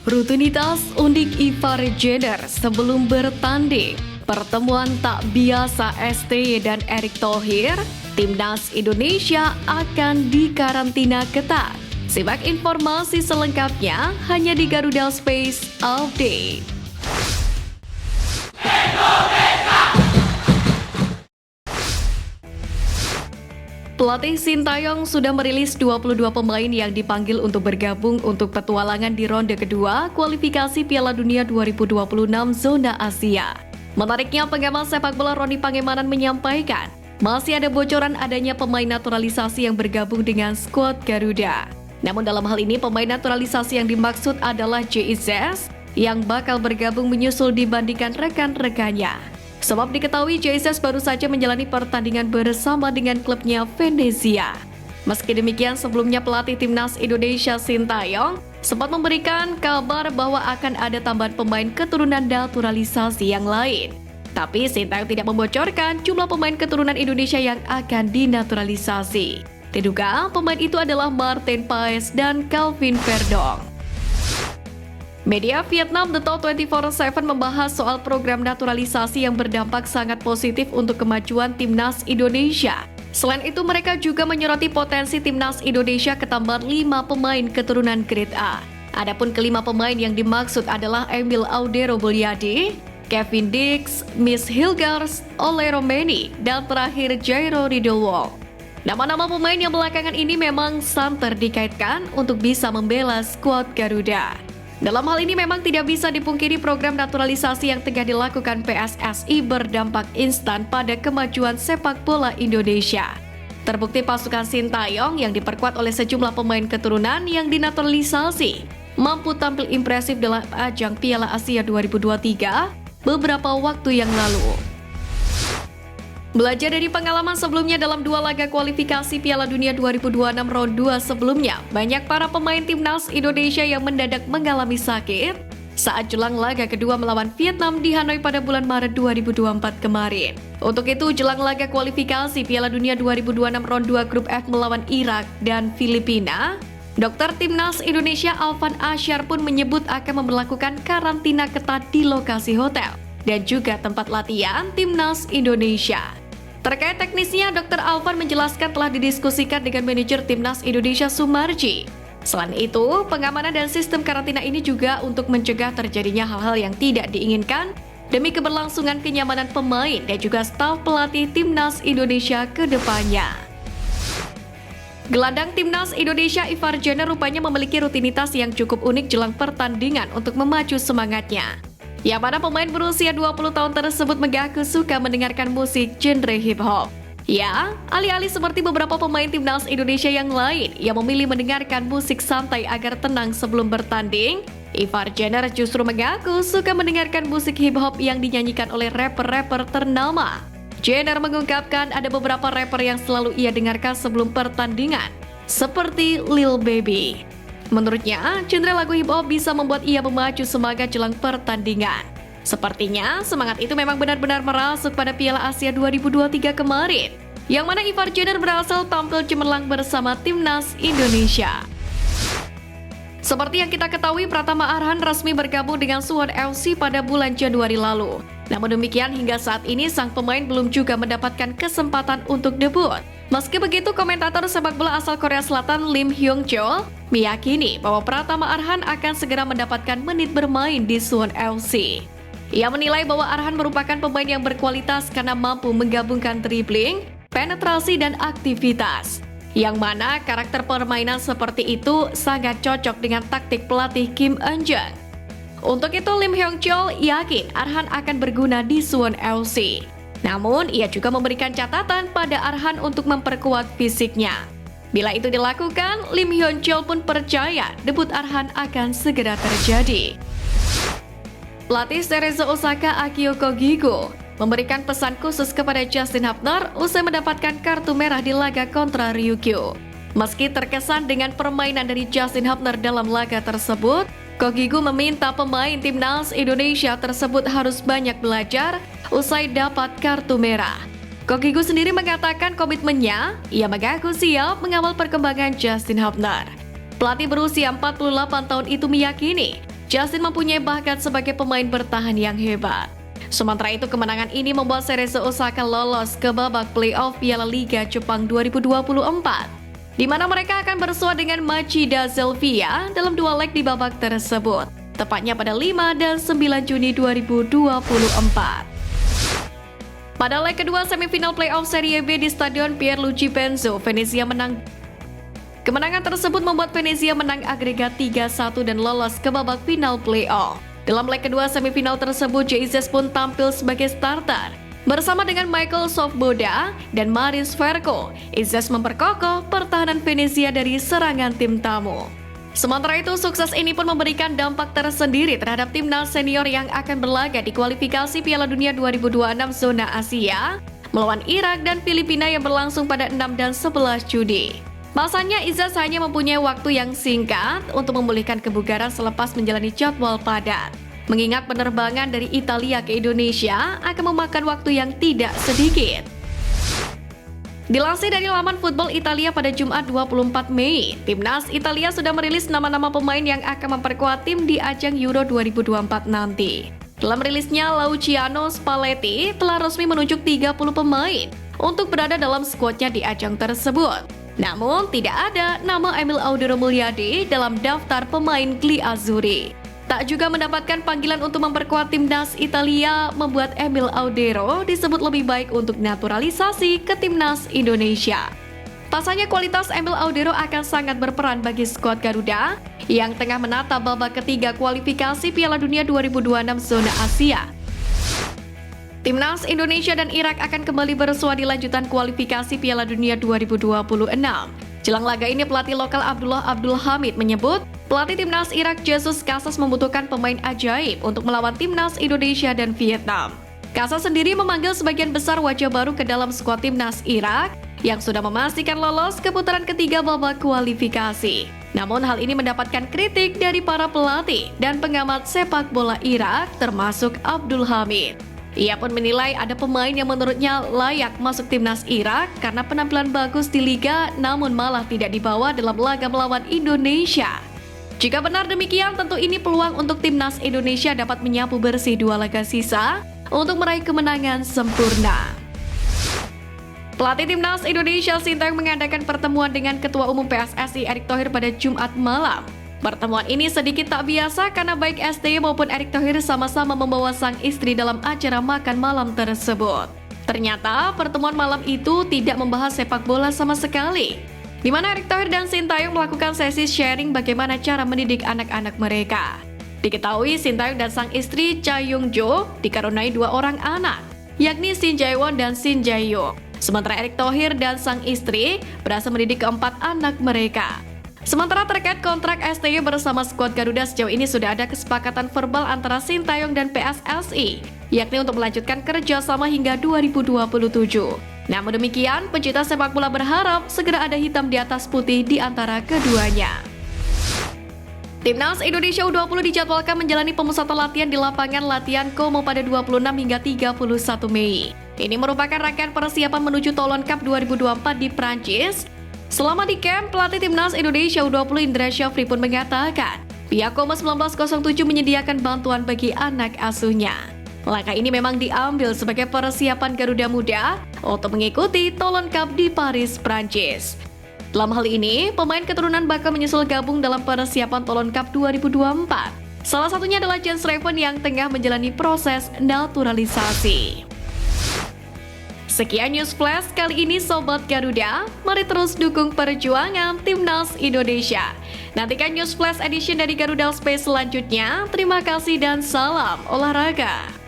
Rutinitas unik Ivar Jenner sebelum bertanding. Pertemuan tak biasa STY dan Erick Thohir, Timnas Indonesia akan dikarantina ketat. Simak informasi selengkapnya hanya di Garuda Space Update. Pelatih Sintayong sudah merilis 22 pemain yang dipanggil untuk bergabung untuk petualangan di ronde kedua kualifikasi Piala Dunia 2026 zona Asia. Menariknya, pengamat sepak bola Roni Pangemanan menyampaikan, masih ada bocoran adanya pemain naturalisasi yang bergabung dengan skuad Garuda. Namun dalam hal ini pemain naturalisasi yang dimaksud adalah JIZ yang bakal bergabung menyusul dibandingkan rekan-rekannya. Sebab diketahui JIZ baru saja menjalani pertandingan bersama dengan klubnya Venezia. Meski demikian, sebelumnya pelatih Timnas Indonesia Sintayong sempat memberikan kabar bahwa akan ada tambahan pemain keturunan naturalisasi yang lain. Tapi Sintayong tidak membocorkan jumlah pemain keturunan Indonesia yang akan dinaturalisasi. Diduga pemain itu adalah Martin Paes dan Calvin Verdong. Media Vietnam The Talk 24/7 membahas soal program naturalisasi yang berdampak sangat positif untuk kemajuan Timnas Indonesia. Selain itu, mereka juga menyoroti potensi Timnas Indonesia ketambahan 5 pemain keturunan grade A. Adapun kelima pemain yang dimaksud adalah Emil Audero Bulyadi, Kevin Dix, Miss Hilgers, Ole Romeni, dan terakhir Jairo Ridowol. Nama-nama pemain yang belakangan ini memang santer dikaitkan untuk bisa membela skuad Garuda. Dalam hal ini memang tidak bisa dipungkiri program naturalisasi yang tengah dilakukan PSSI berdampak instan pada kemajuan sepak bola Indonesia. Terbukti pasukan Sintayong yang diperkuat oleh sejumlah pemain keturunan yang dinaturalisasi mampu tampil impresif dalam ajang Piala Asia 2023 beberapa waktu yang lalu. Belajar dari pengalaman sebelumnya dalam 2 laga kualifikasi Piala Dunia 2026 round 2 sebelumnya, banyak para pemain Timnas Indonesia yang mendadak mengalami sakit saat jelang laga kedua melawan Vietnam di Hanoi pada bulan Maret 2024 kemarin. Untuk itu, jelang laga kualifikasi Piala Dunia 2026 round 2 grup F melawan Irak dan Filipina, dokter Timnas Indonesia Alvan Asyar pun menyebut akan memperlakukan karantina ketat di lokasi hotel dan juga tempat latihan Timnas Indonesia. Terkait teknisnya, Dr. Alvan menjelaskan telah didiskusikan dengan manajer Timnas Indonesia Sumarji. Selain itu, pengamanan dan sistem karantina ini juga untuk mencegah terjadinya hal-hal yang tidak diinginkan demi keberlangsungan kenyamanan pemain dan juga staf pelatih Timnas Indonesia ke depannya. Gelandang Timnas Indonesia Ivar Jenner rupanya memiliki rutinitas yang cukup unik jelang pertandingan untuk memacu semangatnya. Yang mana pemain berusia 20 tahun tersebut mengaku suka mendengarkan musik genre hip-hop. Ya, alih-alih seperti beberapa pemain Timnas Indonesia yang lain yang memilih mendengarkan musik santai agar tenang sebelum bertanding, Ivar Jenner justru mengaku suka mendengarkan musik hip-hop yang dinyanyikan oleh rapper-rapper ternama. Jenner mengungkapkan ada beberapa rapper yang selalu ia dengarkan sebelum pertandingan, seperti Lil Baby. Menurutnya, genre lagu hip-hop bisa membuat ia memacu semangat jelang pertandingan. Sepertinya, semangat itu memang benar-benar merasuk pada Piala Asia 2023 kemarin, yang mana Ivar Jenner berhasil tampil cemerlang bersama Timnas Indonesia. Seperti yang kita ketahui, Pratama Arhan resmi bergabung dengan Suwon FC pada bulan Januari lalu. Namun demikian, hingga saat ini sang pemain belum juga mendapatkan kesempatan untuk debut. Meski begitu, komentator sepak bola asal Korea Selatan Lim Hyung Chol meyakini bahwa Pratama Arhan akan segera mendapatkan menit bermain di Suwon FC. Ia menilai bahwa Arhan merupakan pemain yang berkualitas karena mampu menggabungkan dribbling, penetrasi, dan aktivitas. Yang mana karakter permainan seperti itu sangat cocok dengan taktik pelatih Kim Eun-jung. Untuk itu, Lim Hyung Chol yakin Arhan akan berguna di Suwon FC. Namun, ia juga memberikan catatan pada Arhan untuk memperkuat fisiknya. Bila itu dilakukan, Lim Hyung Chol pun percaya debut Arhan akan segera terjadi. Pelatih Cerezo Osaka Akio Kogigo memberikan pesan khusus kepada Justin Hubner usai mendapatkan kartu merah di laga kontra Ryukyu. Meski terkesan dengan permainan dari Justin Hubner dalam laga tersebut, Kogigo meminta pemain Timnas Indonesia tersebut harus banyak belajar usai dapat kartu merah. Kogigo sendiri mengatakan komitmennya, ia mengaku siap mengawal perkembangan Justin Hubner. Pelatih berusia 48 tahun itu meyakini Justin mempunyai bakat sebagai pemain bertahan yang hebat. Sementara itu, kemenangan ini membuat Cerezo Osaka lolos ke babak playoff Piala Liga Jepang 2024, di mana mereka akan bersua dengan Machida Zelvia dalam dua leg di babak tersebut, tepatnya pada 5 dan 9 Juni 2024. Pada leg kedua semifinal playoff Serie B di Stadion Pierluigi Benzo, Venezia menang. Kemenangan tersebut membuat Venezia menang agregat 3-1 dan lolos ke babak final playoff. Dalam leg kedua semifinal tersebut, Jesus pun tampil sebagai starter. Bersama dengan Michael Sofboda dan Maris Verko, Izes memperkokoh pertahanan Venezia dari serangan tim tamu. Sementara itu, sukses ini pun memberikan dampak tersendiri terhadap timnas senior yang akan berlaga di kualifikasi Piala Dunia 2026 zona Asia melawan Irak dan Filipina yang berlangsung pada 6 dan 11 Juni. Pasalnya, Izes hanya mempunyai waktu yang singkat untuk memulihkan kebugaran selepas menjalani jadwal padat. Mengingat penerbangan dari Italia ke Indonesia akan memakan waktu yang tidak sedikit. Dilansir dari laman Football Italia pada Jumat 24 Mei, Timnas Italia sudah merilis nama-nama pemain yang akan memperkuat tim di ajang Euro 2024 nanti. Dalam rilisnya, Luciano Spalletti telah resmi menunjuk 30 pemain untuk berada dalam skuadnya di ajang tersebut. Namun, tidak ada nama Emil Audero Mulyadi dalam daftar pemain Gli Azzurri. Tak juga mendapatkan panggilan untuk memperkuat timnas Italia, membuat Emil Audero disebut lebih baik untuk naturalisasi ke timnas Indonesia. Pasalnya, kualitas Emil Audero akan sangat berperan bagi skuad Garuda yang tengah menata babak ketiga kualifikasi Piala Dunia 2026 zona Asia. Timnas Indonesia dan Irak akan kembali bersua di lanjutan kualifikasi Piala Dunia 2026. Jelang laga ini, pelatih lokal Abdullah Abdul Hamid menyebut pelatih timnas Irak Jesus Casas membutuhkan pemain ajaib untuk melawan timnas Indonesia dan Vietnam. Casas sendiri memanggil sebagian besar wajah baru ke dalam skuad timnas Irak yang sudah memastikan lolos ke putaran ketiga babak kualifikasi. Namun hal ini mendapatkan kritik dari para pelatih dan pengamat sepak bola Irak termasuk Abdul Hamid. Ia pun menilai ada pemain yang menurutnya layak masuk timnas Irak karena penampilan bagus di liga namun malah tidak dibawa dalam laga melawan Indonesia. Jika benar demikian, tentu ini peluang untuk timnas Indonesia dapat menyapu bersih dua laga sisa untuk meraih kemenangan sempurna. Pelatih timnas Indonesia Sintayong mengadakan pertemuan dengan Ketua Umum PSSI Erick Thohir pada Jumat malam. Pertemuan ini sedikit tak biasa karena baik STY maupun Erick Thohir sama-sama membawa sang istri dalam acara makan malam tersebut. Ternyata pertemuan malam itu tidak membahas sepak bola sama sekali, di mana Erick Thohir dan Sintayong melakukan sesi sharing bagaimana cara mendidik anak-anak mereka. Diketahui Sintayong dan sang istri Cha Yung Jo dikaruniai dua orang anak, yakni Shin Jae-won dan Shin Jae-hyuk. Sementara Erick Thohir dan sang istri berhasil mendidik keempat anak mereka. Sementara terkait kontrak STY bersama skuad Garuda, sejauh ini sudah ada kesepakatan verbal antara Sintayong dan PSSI, yakni untuk melanjutkan kerjasama hingga 2027. Namun demikian, pecinta sepak bola berharap segera ada hitam di atas putih di antara keduanya. Timnas Indonesia U20 dijadwalkan menjalani pemusatan latihan di lapangan latihan Como pada 26 hingga 31 Mei. Ini merupakan rangkaian persiapan menuju Toulon Cup 2024 di Prancis. Selama di camp, pelatih Timnas Indonesia U20 Indra Syafri pun mengatakan pihak Como 1907 menyediakan bantuan bagi anak asuhnya. Langkah ini memang diambil sebagai persiapan Garuda Muda untuk mengikuti Toulon Cup di Paris, Prancis. Dalam hal ini, pemain keturunan bakal menyusul gabung dalam persiapan Toulon Cup 2024. Salah satunya adalah Jens Reven yang tengah menjalani proses naturalisasi. Sekian News Flash kali ini Sobat Garuda, mari terus dukung perjuangan Timnas Indonesia. Nantikan News Flash Edition dari Garuda Space selanjutnya. Terima kasih dan salam olahraga.